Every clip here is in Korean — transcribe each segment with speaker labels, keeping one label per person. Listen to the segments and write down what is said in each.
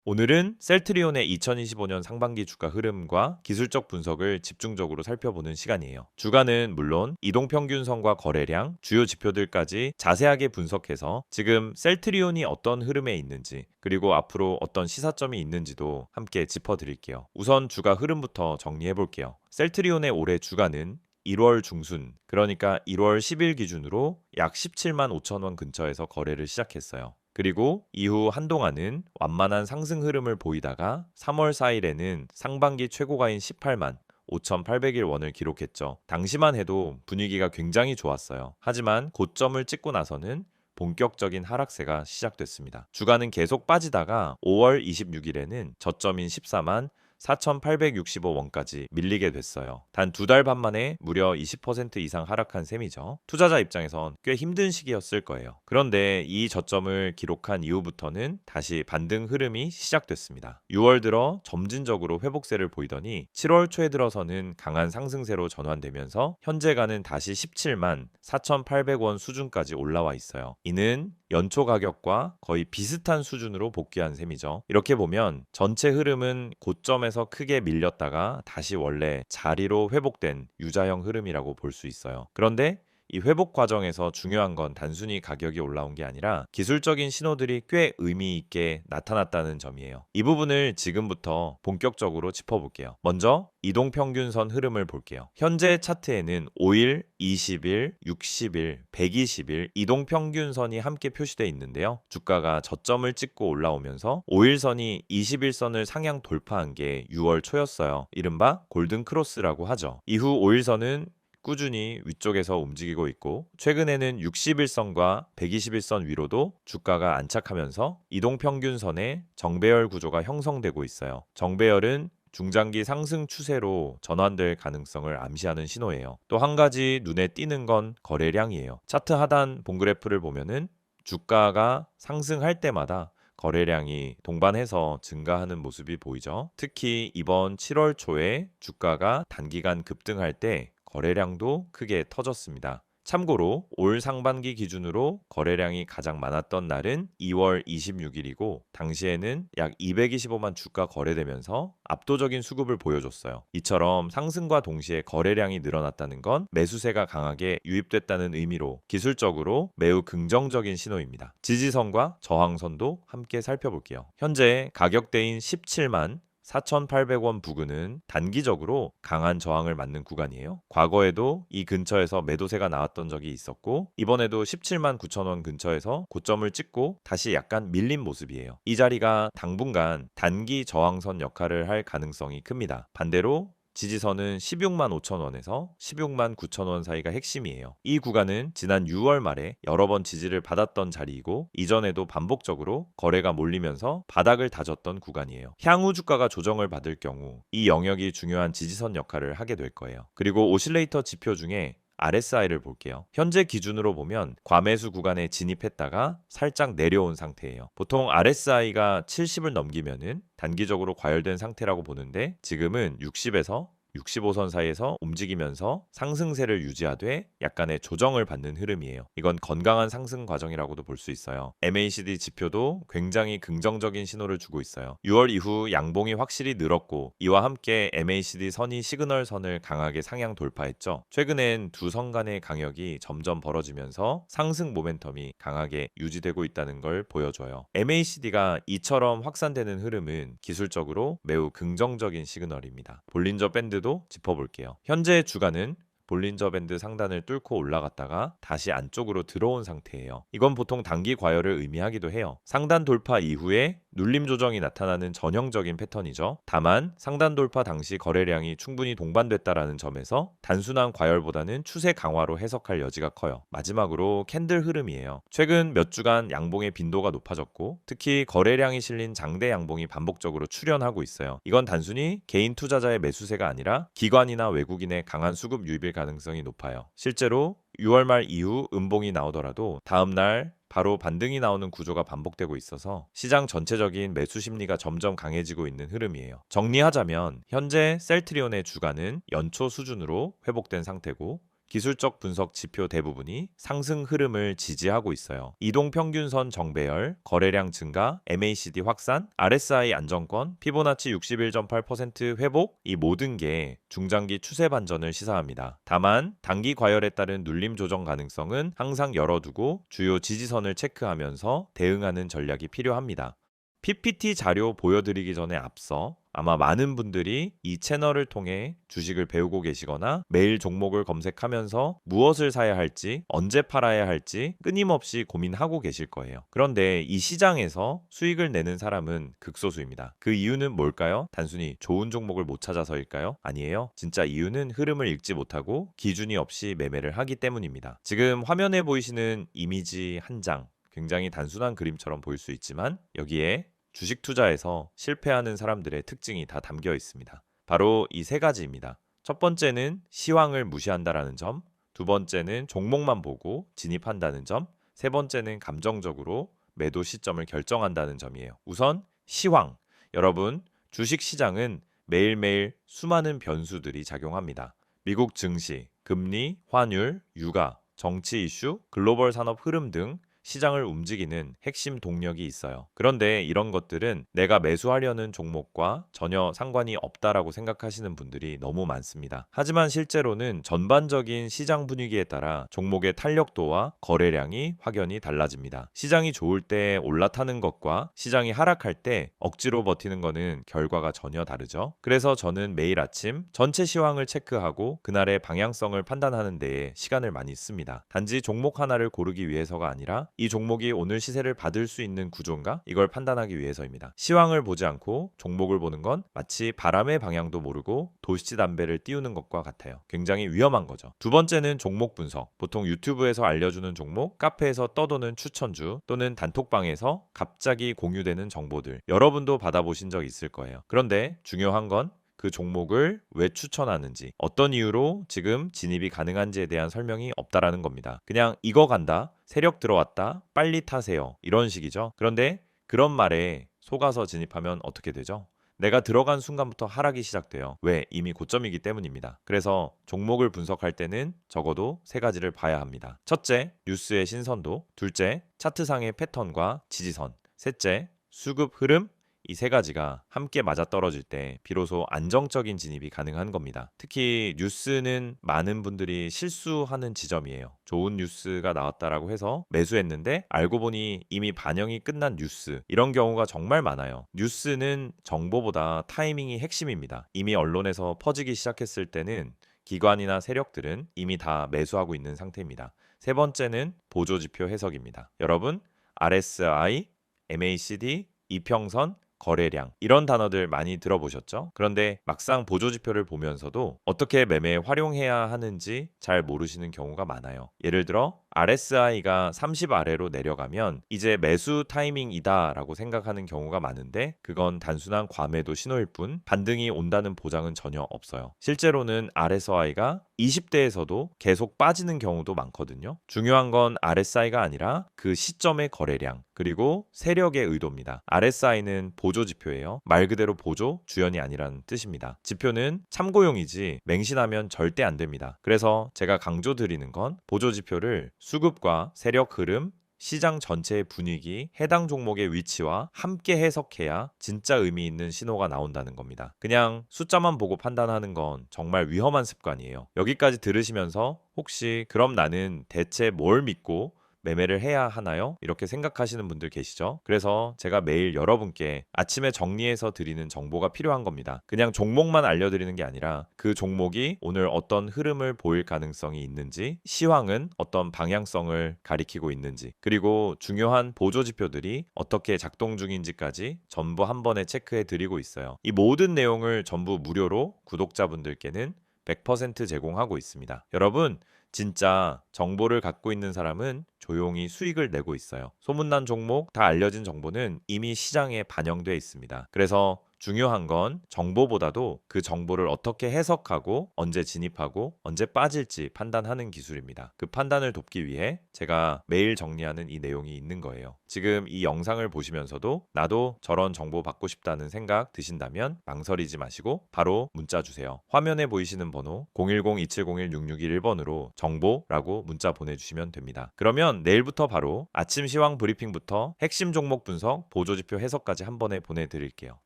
Speaker 1: 오늘은 셀트리온의 2025년 상반기 주가 흐름과 기술적 분석을 집중적으로 살펴보는 시간이에요. 주가는 물론 이동평균선과 거래량, 주요 지표들까지 자세하게 분석해서 지금 셀트리온이 어떤 흐름에 있는지 그리고 앞으로 어떤 시사점이 있는지도 함께 짚어드릴게요. 우선 주가 흐름부터 정리해볼게요. 셀트리온의 올해 주가는 1월 중순, 그러니까 1월 10일 기준으로 약 17만 5천 원 근처에서 거래를 시작했어요. 그리고 이후 한동안은 완만한 상승 흐름을 보이다가 3월 4일에는 상반기 최고가인 18만 5,800일 원을 기록했죠. 당시만 해도 분위기가 굉장히 좋았어요. 하지만 고점을 찍고 나서는 본격적인 하락세가 시작됐습니다. 주가는 계속 빠지다가 5월 26일에는 저점인 14만 4,865원까지 밀리게 됐어요. 단 2달 반 만에 무려 20% 이상 하락한 셈이죠. 투자자 입장에선 꽤 힘든 시기였을 거예요. 그런데 이 저점을 기록한 이후부터는 다시 반등 흐름이 시작됐습니다. 6월 들어 점진적으로 회복세를 보이더니 7월 초에 들어서는 강한 상승세로 전환되면서 현재가는 다시 17만 4,800원 수준까지 올라와 있어요. 이는 연초 가격과 거의 비슷한 수준으로 복귀한 셈이죠. 이렇게 보면 전체 흐름은 고점에서 크게 밀렸다가 다시 원래 자리로 회복된 유자형 흐름이라고 볼 수 있어요. 그런데 이 회복 과정에서 중요한 건 단순히 가격이 올라온 게 아니라 기술적인 신호들이 꽤 의미 있게 나타났다는 점이에요. 이 부분을 지금부터 본격적으로 짚어볼게요. 먼저 이동평균선 흐름을 볼게요. 현재 차트에는 5일, 20일, 60일, 120일 이동평균선이 함께 표시되어 있는데요. 주가가 저점을 찍고 올라오면서 5일선이 21선을 상향 돌파한 게 6월 초였어요. 이른바 골든크로스라고 하죠. 이후 5일선은 꾸준히 위쪽에서 움직이고 있고 최근에는 61선과 121선 위로도 주가가 안착하면서 이동평균선의 정배열 구조가 형성되고 있어요. 정배열은 중장기 상승 추세로 전환될 가능성을 암시하는 신호예요. 또 한 가지 눈에 띄는 건 거래량이에요. 차트 하단 봉그래프를 보면은 주가가 상승할 때마다 거래량이 동반해서 증가하는 모습이 보이죠. 특히 이번 7월 초에 주가가 단기간 급등할 때 거래량도 크게 터졌습니다. 참고로 올 상반기 기준으로 거래량이 가장 많았던 날은 2월 26일이고 당시에는 약 225만 주가 거래되면서 압도적인 수급을 보여줬어요. 이처럼 상승과 동시에 거래량이 늘어났다는 건 매수세가 강하게 유입됐다는 의미로 기술적으로 매우 긍정적인 신호입니다. 지지선과 저항선도 함께 살펴볼게요. 현재 가격대인 17만 4,800원 부근은 단기적으로 강한 저항을 맞는 구간이에요. 과거에도 이 근처에서 매도세가 나왔던 적이 있었고 이번에도 17만 9천 원 근처에서 고점을 찍고 다시 약간 밀린 모습이에요. 이 자리가 당분간 단기 저항선 역할을 할 가능성이 큽니다. 반대로 지지선은 16만 5천 원에서 16만 9천 원 사이가 핵심이에요. 이 구간은 지난 6월 말에 여러 번 지지를 받았던 자리이고 이전에도 반복적으로 거래가 몰리면서 바닥을 다졌던 구간이에요. 향후 주가가 조정을 받을 경우 이 영역이 중요한 지지선 역할을 하게 될 거예요. 그리고 오실레이터 지표 중에 RSI를 볼게요. 현재 기준으로 보면 과매수 구간에 진입했다가 살짝 내려온 상태예요. 보통 RSI가 70을 넘기면은 단기적으로 과열된 상태라고 보는데 지금은 60에서 65선 사이에서 움직이면서 상승세를 유지하되 약간의 조정을 받는 흐름이에요. 이건 건강한 상승 과정이라고도 볼 수 있어요. MACD 지표도 굉장히 긍정적인 신호를 주고 있어요. 6월 이후 양봉이 확실히 늘었고 이와 함께 MACD 선이 시그널 선을 강하게 상향 돌파했죠. 최근엔 두 선 간의 강역이 점점 벌어지면서 상승 모멘텀이 강하게 유지되고 있다는 걸 보여줘요. MACD가 이처럼 확산되는 흐름은 기술적으로 매우 긍정적인 시그널입니다. 볼린저 밴드도 짚어볼게요. 현재 주가는 볼린저 밴드 상단을 뚫고 올라갔다가 다시 안쪽으로 들어온 상태예요. 이건 보통 단기 과열을 의미하기도 해요. 상단 돌파 이후에 눌림 조정이 나타나는 전형적인 패턴이죠. 다만 상단 돌파 당시 거래량이 충분히 동반됐다라는 점에서 단순한 과열보다는 추세 강화로 해석할 여지가 커요. 마지막으로 캔들 흐름이에요. 최근 몇 주간 양봉의 빈도가 높아졌고 특히 거래량이 실린 장대 양봉이 반복적으로 출현하고 있어요. 이건 단순히 개인 투자자의 매수세가 아니라 기관이나 외국인의 강한 수급 유입일 가능성이 높아요. 실제로 6월 말 이후 음봉이 나오더라도 다음날 바로 반등이 나오는 구조가 반복되고 있어서 시장 전체적인 매수 심리가 점점 강해지고 있는 흐름이에요. 정리하자면 현재 셀트리온의 주가는 연초 수준으로 회복된 상태고 기술적 분석 지표 대부분이 상승 흐름을 지지하고 있어요. 이동평균선 정배열, 거래량 증가, MACD 확산, RSI 안정권, 피보나치 61.8% 회복, 이 모든 게 중장기 추세 반전을 시사합니다. 다만 단기 과열에 따른 눌림 조정 가능성은 항상 열어두고 주요 지지선을 체크하면서 대응하는 전략이 필요합니다. PPT 자료 보여드리기 전에 앞서 아마 많은 분들이 이 채널을 통해 주식을 배우고 계시거나 매일 종목을 검색하면서 무엇을 사야 할지, 언제 팔아야 할지 끊임없이 고민하고 계실 거예요. 그런데 이 시장에서 수익을 내는 사람은 극소수입니다. 그 이유는 뭘까요? 단순히 좋은 종목을 못 찾아서일까요? 아니에요. 진짜 이유는 흐름을 읽지 못하고 기준이 없이 매매를 하기 때문입니다. 지금 화면에 보이시는 이미지 한 장, 굉장히 단순한 그림처럼 보일 수 있지만 여기에 주식 투자에서 실패하는 사람들의 특징이 다 담겨 있습니다. 바로 이 세 가지입니다. 첫 번째는 시황을 무시한다라는 점, 두 번째는 종목만 보고 진입한다는 점, 세 번째는 감정적으로 매도 시점을 결정한다는 점이에요. 우선 시황. 여러분, 주식 시장은 매일매일 수많은 변수들이 작용합니다. 미국 증시, 금리, 환율, 유가, 정치 이슈, 글로벌 산업 흐름 등 시장을 움직이는 핵심 동력이 있어요. 그런데 이런 것들은 내가 매수하려는 종목과 전혀 상관이 없다라고 생각하시는 분들이 너무 많습니다. 하지만 실제로는 전반적인 시장 분위기에 따라 종목의 탄력도와 거래량이 확연히 달라집니다. 시장이 좋을 때 올라타는 것과 시장이 하락할 때 억지로 버티는 것은 결과가 전혀 다르죠. 그래서 저는 매일 아침 전체 시황을 체크하고 그날의 방향성을 판단하는 데에 시간을 많이 씁니다. 단지 종목 하나를 고르기 위해서가 아니라 이 종목이 오늘 시세를 받을 수 있는 구조인가? 이걸 판단하기 위해서입니다. 시황을 보지 않고 종목을 보는 건 마치 바람의 방향도 모르고 도시담배를 띄우는 것과 같아요. 굉장히 위험한 거죠. 두 번째는 종목 분석. 보통 유튜브에서 알려주는 종목, 카페에서 떠도는 추천주 또는 단톡방에서 갑자기 공유되는 정보들. 여러분도 받아보신 적 있을 거예요. 그런데 중요한 건 그 종목을 왜 추천하는지, 어떤 이유로 지금 진입이 가능한지에 대한 설명이 없다라는 겁니다. 그냥 이거 간다, 세력 들어왔다, 빨리 타세요. 이런 식이죠. 그런데 그런 말에 속아서 진입하면 어떻게 되죠? 내가 들어간 순간부터 하락이 시작돼요. 왜? 이미 고점이기 때문입니다. 그래서 종목을 분석할 때는 적어도 세 가지를 봐야 합니다. 첫째, 뉴스의 신선도. 둘째, 차트상의 패턴과 지지선. 셋째, 수급 흐름. 이 세 가지가 함께 맞아떨어질 때 비로소 안정적인 진입이 가능한 겁니다. 특히 뉴스는 많은 분들이 실수하는 지점이에요. 좋은 뉴스가 나왔다라고 해서 매수했는데 알고 보니 이미 반영이 끝난 뉴스. 이런 경우가 정말 많아요. 뉴스는 정보보다 타이밍이 핵심입니다. 이미 언론에서 퍼지기 시작했을 때는 기관이나 세력들은 이미 다 매수하고 있는 상태입니다. 세 번째는 보조지표 해석입니다. 여러분, RSI, MACD, 이평선, 거래량 이런 단어들 많이 들어보셨죠? 그런데 막상 보조지표를 보면서도 어떻게 매매에 활용해야 하는지 잘 모르시는 경우가 많아요. 예를 들어 RSI가 30 아래로 내려가면 이제 매수 타이밍이다 라고 생각하는 경우가 많은데 그건 단순한 과매도 신호일 뿐 반등이 온다는 보장은 전혀 없어요. 실제로는 RSI가 20대에서도 계속 빠지는 경우도 많거든요. 중요한 건 RSI가 아니라 그 시점의 거래량 그리고 세력의 의도입니다. RSI는 보조지표예요. 말 그대로 보조, 주연이 아니라는 뜻입니다. 지표는 참고용이지 맹신하면 절대 안 됩니다. 그래서 제가 강조드리는 건 보조지표를 수급과 세력 흐름, 시장 전체의 분위기, 해당 종목의 위치와 함께 해석해야 진짜 의미 있는 신호가 나온다는 겁니다. 그냥 숫자만 보고 판단하는 건 정말 위험한 습관이에요. 여기까지 들으시면서 혹시 그럼 나는 대체 뭘 믿고 매매를 해야 하나요? 이렇게 생각하시는 분들 계시죠? 그래서 제가 매일 여러분께 아침에 정리해서 드리는 정보가 필요한 겁니다. 그냥 종목만 알려드리는 게 아니라 그 종목이 오늘 어떤 흐름을 보일 가능성이 있는지, 시황은 어떤 방향성을 가리키고 있는지, 그리고 중요한 보조지표들이 어떻게 작동 중인지까지 전부 한 번에 체크해 드리고 있어요. 이 모든 내용을 전부 무료로 구독자분들께는 100% 제공하고 있습니다. 여러분, 진짜 정보를 갖고 있는 사람은 조용히 수익을 내고 있어요. 소문난 종목, 다 알려진 정보는 이미 시장에 반영돼 있습니다. 그래서 중요한 건 정보보다도 그 정보를 어떻게 해석하고 언제 진입하고 언제 빠질지 판단하는 기술입니다. 그 판단을 돕기 위해 제가 매일 정리하는 이 내용이 있는 거예요. 지금 이 영상을 보시면서도 나도 저런 정보 받고 싶다는 생각 드신다면 망설이지 마시고 바로 문자 주세요. 화면에 보이시는 번호 010-2701-6611번으로 정보라고 문자 보내주시면 됩니다. 그러면 내일부터 바로 아침 시황 브리핑부터 핵심 종목 분석, 보조지표 해석까지 한 번에 보내드릴게요.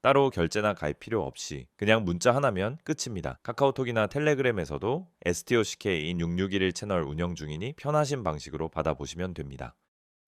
Speaker 1: 따로 결제나 가입 필요 없이 그냥 문자 하나면 끝입니다. 카카오톡이나 텔레그램에서도 STOCK인 6611 채널 운영 중이니 편하신 방식으로 받아보시면 됩니다.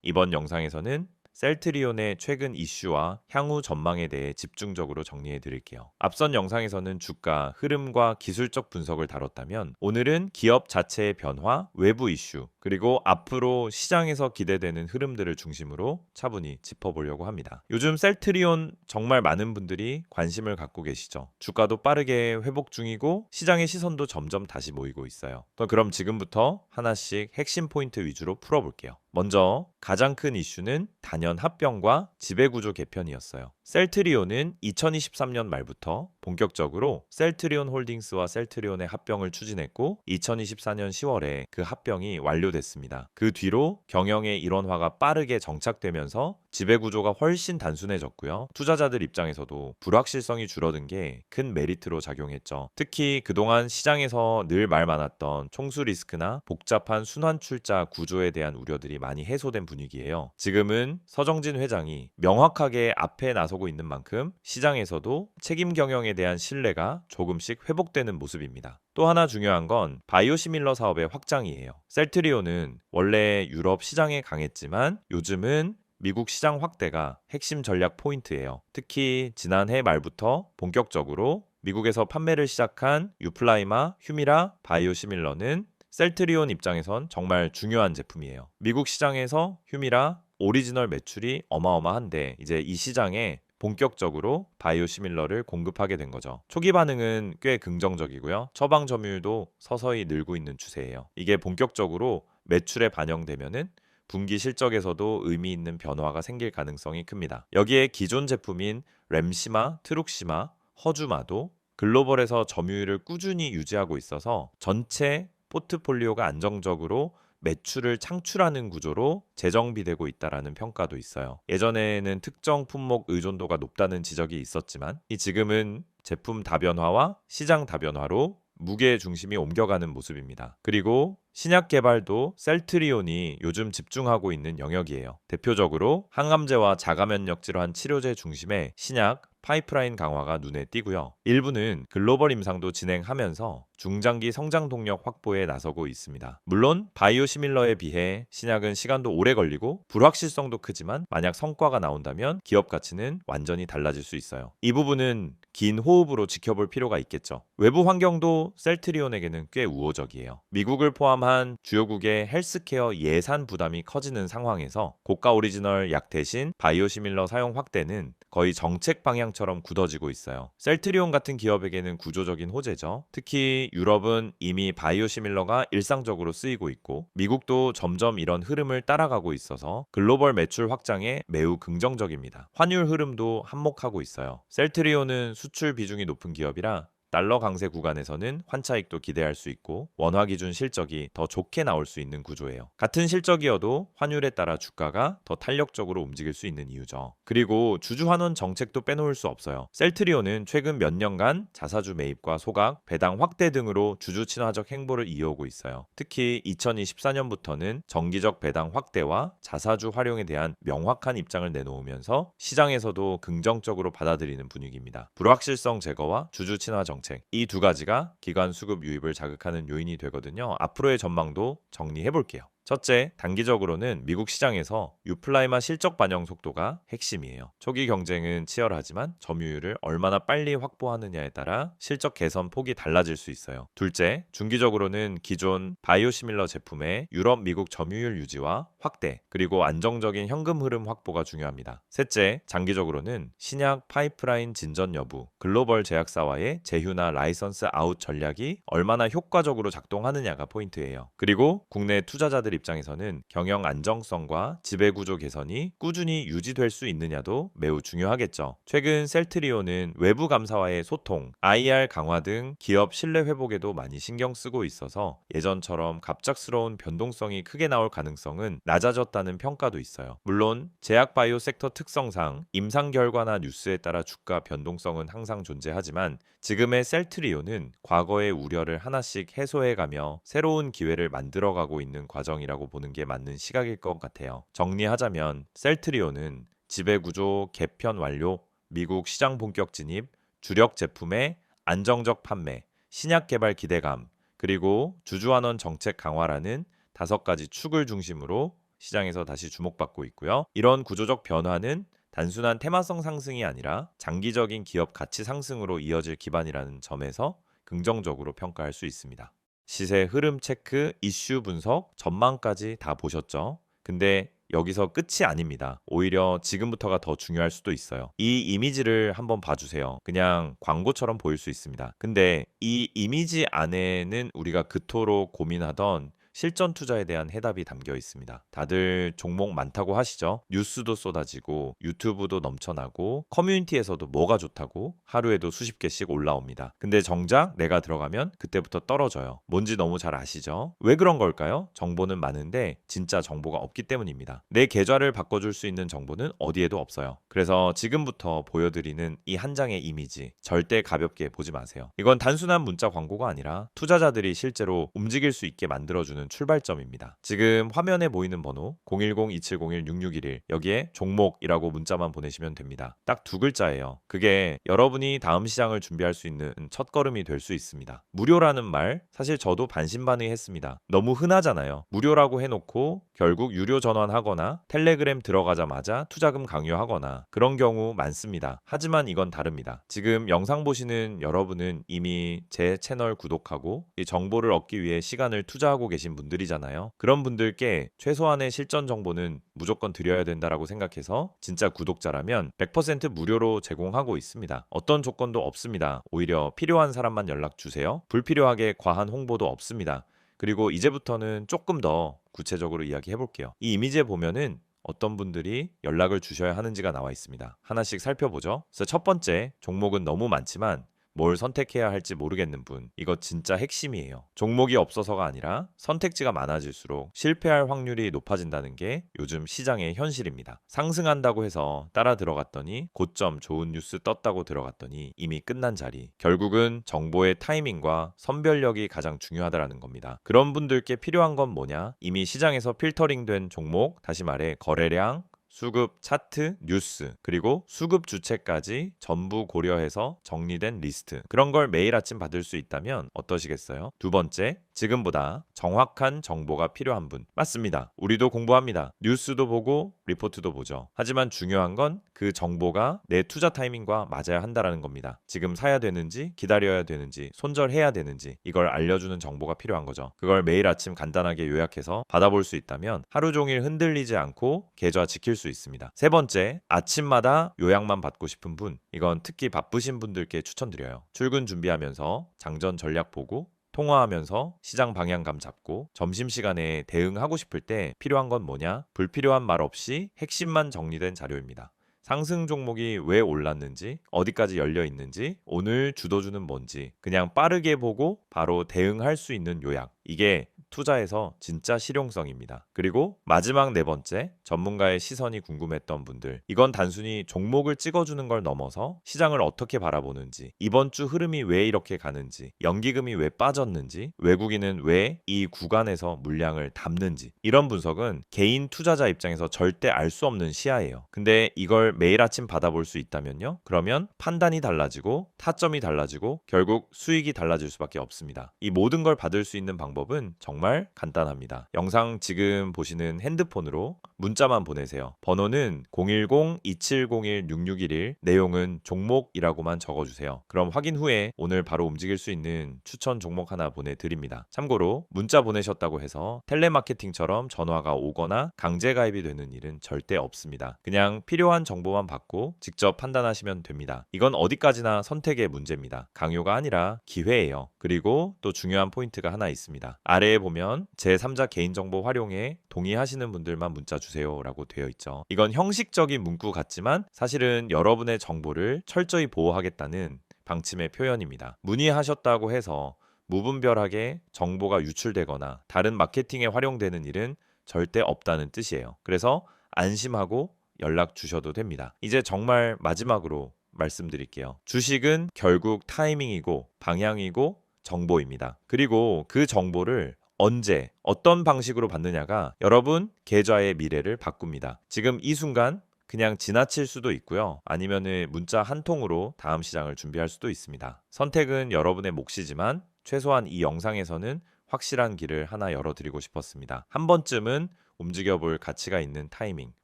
Speaker 1: 이번 영상에서는 셀트리온의 최근 이슈와 향후 전망에 대해 집중적으로 정리해 드릴게요. 앞선 영상에서는 주가, 흐름과 기술적 분석을 다뤘다면 오늘은 기업 자체의 변화, 외부 이슈, 그리고 앞으로 시장에서 기대되는 흐름들을 중심으로 차분히 짚어보려고 합니다. 요즘 셀트리온 정말 많은 분들이 관심을 갖고 계시죠. 주가도 빠르게 회복 중이고 시장의 시선도 점점 다시 모이고 있어요. 그럼 지금부터 하나씩 핵심 포인트 위주로 풀어볼게요. 먼저 가장 큰 이슈는 단연 합병과 지배구조 개편이었어요. 셀트리온은 2023년 말부터 본격적으로 셀트리온 홀딩스와 셀트리온의 합병을 추진했고 2024년 10월에 그 합병이 완료됐습니다. 그 뒤로 경영의 일원화가 빠르게 정착되면서 지배구조가 훨씬 단순해졌고요. 투자자들 입장에서도 불확실성이 줄어든 게 큰 메리트로 작용했죠. 특히 그동안 시장에서 늘 말 많았던 총수 리스크나 복잡한 순환출자 구조에 대한 우려들이 많이 해소된 분위기예요. 지금은 서정진 회장이 명확하게 앞에 나서고 있는 만큼 시장에서도 책임 경영에 대한 신뢰가 조금씩 회복되는 모습입니다. 또 하나 중요한 건 바이오시밀러 사업의 확장이에요. 셀트리온은 원래 유럽 시장에 강했지만 요즘은 미국 시장 확대가 핵심 전략 포인트예요. 특히 지난해 말부터 본격적으로 미국에서 판매를 시작한 유플라이마, 휴미라, 바이오시밀러는 셀트리온 입장에선 정말 중요한 제품이에요. 미국 시장에서 휴미라 오리지널 매출이 어마어마한데 이제 이 시장에 본격적으로 바이오시밀러를 공급하게 된 거죠. 초기 반응은 꽤 긍정적이고요. 처방 점유율도 서서히 늘고 있는 추세예요. 이게 본격적으로 매출에 반영되면은 분기 실적에서도 의미 있는 변화가 생길 가능성이 큽니다. 여기에 기존 제품인 램시마, 트룩시마, 허주마도 글로벌에서 점유율을 꾸준히 유지하고 있어서 전체 포트폴리오가 안정적으로 매출을 창출하는 구조로 재정비되고 있다라는 평가도 있어요. 예전에는 특정 품목 의존도가 높다는 지적이 있었지만 지금은 제품 다변화와 시장 다변화로 무게 중심이 옮겨가는 모습입니다. 그리고 신약 개발도 셀트리온이 요즘 집중하고 있는 영역이에요. 대표적으로 항암제와 자가면역 질환 치료제 중심의 신약 파이프라인 강화가 눈에 띄고요. 일부는 글로벌 임상도 진행하면서 중장기 성장 동력 확보에 나서고 있습니다. 물론 바이오시밀러에 비해 신약은 시간도 오래 걸리고 불확실성도 크지만 만약 성과가 나온다면 기업 가치는 완전히 달라질 수 있어요. 이 부분은 긴 호흡으로 지켜볼 필요가 있겠죠. 외부 환경도 셀트리온에게는 꽤 우호적이에요. 미국을 포함한 주요국의 헬스케어 예산 부담이 커지는 상황에서 고가 오리지널 약 대신 바이오시밀러 사용 확대는 거의 정책 방향처럼 굳어지고 있어요. 셀트리온 같은 기업에게는 구조적인 호재죠. 특히 유럽은 이미 바이오시밀러가 일상적으로 쓰이고 있고 미국도 점점 이런 흐름을 따라가고 있어서 글로벌 매출 확장에 매우 긍정적입니다. 환율 흐름도 한몫하고 있어요. 셀트리온은 수출 비중이 높은 기업이라 달러 강세 구간에서는 환차익도 기대할 수 있고 원화 기준 실적이 더 좋게 나올 수 있는 구조예요. 같은 실적이어도 환율에 따라 주가가 더 탄력적으로 움직일 수 있는 이유죠. 그리고 주주 환원 정책도 빼놓을 수 없어요. 셀트리온은 최근 몇 년간 자사주 매입과 소각, 배당 확대 등으로 주주 친화적 행보를 이어오고 있어요. 특히 2024년부터는 정기적 배당 확대와 자사주 활용에 대한 명확한 입장을 내놓으면서 시장에서도 긍정적으로 받아들이는 분위기입니다. 불확실성 제거와 주주 친화 정책 이 두 가지가 기관 수급 유입을 자극하는 요인이 되거든요. 앞으로의 전망도 정리해 볼게요. 첫째, 단기적으로는 미국 시장에서 유플라이마 실적 반영 속도가 핵심이에요. 초기 경쟁은 치열하지만 점유율을 얼마나 빨리 확보하느냐에 따라 실적 개선 폭이 달라질 수 있어요. 둘째, 중기적으로는 기존 바이오시밀러 제품의 유럽, 미국 점유율 유지와 확대, 그리고 안정적인 현금 흐름 확보가 중요합니다. 셋째, 장기적으로는 신약 파이프라인 진전 여부, 글로벌 제약사와의 제휴나 라이선스 아웃 전략이 얼마나 효과적으로 작동하느냐가 포인트예요. 그리고 국내 투자자들 입장에서는 경영 안정성과 지배구조 개선이 꾸준히 유지될 수 있느냐도 매우 중요하겠죠. 최근 셀트리온은 외부 감사와의 소통, IR 강화 등 기업 신뢰 회복에도 많이 신경 쓰고 있어서 예전처럼 갑작스러운 변동성이 크게 나올 가능성은 낮아졌다는 평가도 있어요. 물론 제약 바이오 섹터 특성상 임상 결과나 뉴스에 따라 주가 변동성은 항상 존재하지만 지금의 셀트리온은 과거의 우려를 하나씩 해소해가며 새로운 기회를 만들어가고 있는 과정이라고 보는 게 맞는 시각일 것 같아요. 정리하자면 셀트리온은 지배구조 개편 완료, 미국 시장 본격 진입, 주력 제품의 안정적 판매, 신약 개발 기대감, 그리고 주주환원 정책 강화라는 5가지 축을 중심으로 시장에서 다시 주목받고 있고요. 이런 구조적 변화는 단순한 테마성 상승이 아니라 장기적인 기업 가치 상승으로 이어질 기반이라는 점에서 긍정적으로 평가할 수 있습니다. 시세 흐름 체크, 이슈 분석, 전망까지 다 보셨죠? 근데 여기서 끝이 아닙니다. 오히려 지금부터가 더 중요할 수도 있어요. 이 이미지를 한번 봐주세요. 그냥 광고처럼 보일 수 있습니다. 근데 이 이미지 안에는 우리가 그토록 고민하던 실전 투자에 대한 해답이 담겨 있습니다. 다들 종목 많다고 하시죠? 뉴스도 쏟아지고 유튜브도 넘쳐나고 커뮤니티에서도 뭐가 좋다고 하루에도 수십 개씩 올라옵니다. 근데 정작 내가 들어가면 그때부터 떨어져요. 뭔지 너무 잘 아시죠? 왜 그런 걸까요? 정보는 많은데 진짜 정보가 없기 때문입니다. 내 계좌를 바꿔줄 수 있는 정보는 어디에도 없어요. 그래서 지금부터 보여드리는 이 한 장의 이미지 절대 가볍게 보지 마세요. 이건 단순한 문자 광고가 아니라 투자자들이 실제로 움직일 수 있게 만들어주는 출발점입니다. 지금 화면에 보이는 번호 010-2701-6611 여기에 종목이라고 문자만 보내시면 됩니다. 딱 2글자예요. 그게 여러분이 다음 시장을 준비할 수 있는 첫걸음이 될 수 있습니다. 무료라는 말 사실 저도 반신반의했습니다. 너무 흔하잖아요. 무료라고 해놓고 결국 유료 전환하거나 텔레그램 들어가자마자 투자금 강요하거나 그런 경우 많습니다. 하지만 이건 다릅니다. 지금 영상 보시는 여러분은 이미 제 채널 구독하고 이 정보를 얻기 위해 시간을 투자하고 계신 분들이잖아요. 그런 분들께 최소한의 실전 정보는 무조건 드려야 된다라고 생각해서 진짜 구독자라면 100% 무료로 제공하고 있습니다. 어떤 조건도 없습니다. 오히려 필요한 사람만 연락 주세요. 불필요하게 과한 홍보도 없습니다. 그리고 이제부터는 조금 더 구체적으로 이야기해 볼게요. 이 이미지에 보면은 어떤 분들이 연락을 주셔야 하는지가 나와 있습니다. 하나씩 살펴보죠. 그래서 첫 번째, 종목은 너무 많지만 뭘 선택해야 할지 모르겠는 분, 이거 진짜 핵심이에요. 종목이 없어서가 아니라 선택지가 많아질수록 실패할 확률이 높아진다는 게 요즘 시장의 현실입니다. 상승한다고 해서 따라 들어갔더니 고점 좋은 뉴스 떴다고 들어갔더니 이미 끝난 자리. 결국은 정보의 타이밍과 선별력이 가장 중요하다는 겁니다. 그런 분들께 필요한 건 뭐냐? 이미 시장에서 필터링된 종목, 다시 말해 거래량, 수급 차트, 뉴스, 그리고 수급 주체까지 전부 고려해서 정리된 리스트. 그런 걸 매일 아침 받을 수 있다면 어떠시겠어요? 두 번째, 지금보다 정확한 정보가 필요한 분. 맞습니다. 우리도 공부합니다. 뉴스도 보고 리포트도 보죠. 하지만 중요한 건 그 정보가 내 투자 타이밍과 맞아야 한다는 겁니다. 지금 사야 되는지, 기다려야 되는지, 손절해야 되는지 이걸 알려주는 정보가 필요한 거죠. 그걸 매일 아침 간단하게 요약해서 받아볼 수 있다면 하루 종일 흔들리지 않고 계좌 지킬 수 있습니다. 세 번째, 아침마다 요약만 받고 싶은 분. 이건 특히 바쁘신 분들께 추천드려요. 출근 준비하면서 장전 전략 보고 통화하면서 시장 방향감 잡고 점심시간에 대응하고 싶을 때 필요한 건 뭐냐? 불필요한 말 없이 핵심만 정리된 자료입니다. 상승 종목이 왜 올랐는지, 어디까지 열려 있는지, 오늘 주도주는 뭔지 그냥 빠르게 보고 바로 대응할 수 있는 요약. 이게 투자에서 진짜 실용성입니다. 그리고 마지막 네 번째, 전문가의 시선이 궁금했던 분들. 이건 단순히 종목을 찍어주는 걸 넘어서 시장을 어떻게 바라보는지, 이번 주 흐름이 왜 이렇게 가는지, 연기금이 왜 빠졌는지, 외국인은 왜 이 구간에서 물량을 담는지, 이런 분석은 개인 투자자 입장에서 절대 알 수 없는 시야예요. 근데 이걸 매일 아침 받아볼 수 있다면요? 그러면 판단이 달라지고 타점이 달라지고 결국 수익이 달라질 수밖에 없습니다. 이 모든 걸 받을 수 있는 방법은 정말 간단합니다. 영상 지금 보시는 핸드폰으로 문자만 보내세요. 번호는 010-2701-6611, 내용은 종목이라고만 적어주세요. 그럼 확인 후에 오늘 바로 움직일 수 있는 추천 종목 하나 보내드립니다. 참고로 문자 보내셨다고 해서 텔레마케팅처럼 전화가 오거나 강제 가입이 되는 일은 절대 없습니다. 그냥 필요한 정보만 받고 직접 판단하시면 됩니다. 이건 어디까지나 선택의 문제입니다. 강요가 아니라 기회예요. 그리고 또 중요한 포인트가 하나 있습니다. 아래에 보면 제3자 개인정보 활용에 동의하시는 분들만 문자 주세요 라고 되어 있죠. 이건 형식적인 문구 같지만 사실은 여러분의 정보를 철저히 보호하겠다는 방침의 표현입니다. 문의하셨다고 해서 무분별하게 정보가 유출되거나 다른 마케팅에 활용되는 일은 절대 없다는 뜻이에요. 그래서 안심하고 연락 주셔도 됩니다. 이제 정말 마지막으로 말씀드릴게요. 주식은 결국 타이밍이고 방향이고 정보입니다. 그리고 그 정보를 언제, 어떤 방식으로 받느냐가 여러분 계좌의 미래를 바꿉니다. 지금 이 순간 그냥 지나칠 수도 있고요. 아니면은 문자 한 통으로 다음 시장을 준비할 수도 있습니다. 선택은 여러분의 몫이지만 최소한 이 영상에서는 확실한 길을 하나 열어드리고 싶었습니다. 한 번쯤은 움직여볼 가치가 있는 타이밍,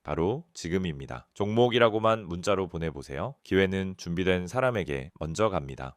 Speaker 1: 바로 지금입니다. 종목이라고만 문자로 보내보세요. 기회는 준비된 사람에게 먼저 갑니다.